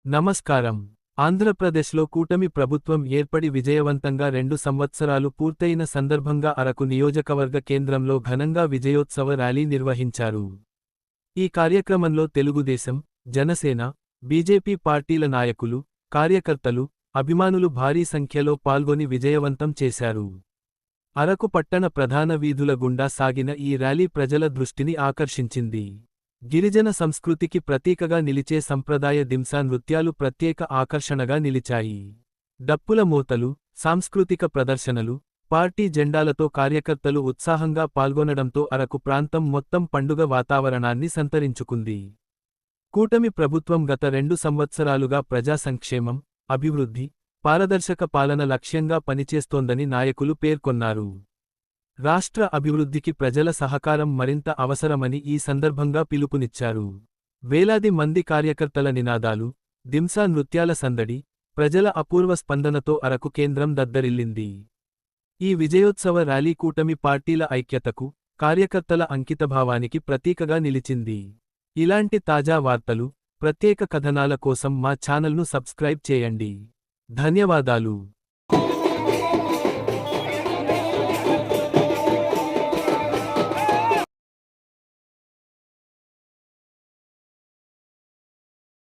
నమస్కారం. ఆంధ్రప్రదేశ్లో కూటమి ప్రభుత్వం ఏర్పడి విజయవంతంగా 2 సంవత్సరాలు పూర్తయిన సందర్భంగా అరకు నియోజకవర్గ కేంద్రంలో ఘనంగా విజయోత్సవ ర్యాలీ నిర్వహించారు. ఈ కార్యక్రమంలో తెలుగుదేశం, జనసేన, బీజేపీ పార్టీల నాయకులు, కార్యకర్తలు, అభిమానులు భారీ సంఖ్యలో పాల్గొని విజయవంతం చేశారు. అరకు పట్టణ ప్రధాన వీధుల గుండా సాగిన ఈ ర్యాలీ ప్రజల దృష్టిని ఆకర్షించింది. గిరిజన సంస్కృతికి ప్రతీకగా నిలిచే సంప్రదాయ దింసా నృత్యాలు ప్రత్యేక ఆకర్షణగా నిలిచాయి. డప్పుల మోతలు, సాంస్కృతిక ప్రదర్శనలు, పార్టీ జెండాలతో కార్యకర్తలు ఉత్సాహంగా పాల్గొనడంతో అరకు ప్రాంతం మొత్తం పండుగ వాతావరణాన్ని సంతరించుకుంది. కూటమి ప్రభుత్వం గత 2 సంవత్సరాలుగా ప్రజా సంక్షేమం, అభివృద్ధి, పారదర్శక పాలన లక్ష్యంగా పనిచేస్తోందని నాయకులు పేర్కొన్నారు. రాష్ట్ర అభివృద్ధికి ప్రజల సహకారం మరింత అవసరమని ఈ సందర్భంగా పిలుపునిచ్చారు. వేలాది మంది కార్యకర్తల నినాదాలు, దింసా నృత్యాల సందడి, ప్రజల అపూర్వ స్పందనతో అరకు కేంద్రం దద్దరిల్లింది. ఈ విజయోత్సవ ర్యాలీ కూటమి పార్టీల ఐక్యతకు, కార్యకర్తల అంకితభావానికి ప్రతీకగా నిలిచింది. ఇలాంటి తాజా వార్తలు, ప్రత్యేక కథనాల కోసం మా ఛానల్ను సబ్స్క్రైబ్ చేయండి. ధన్యవాదాలు.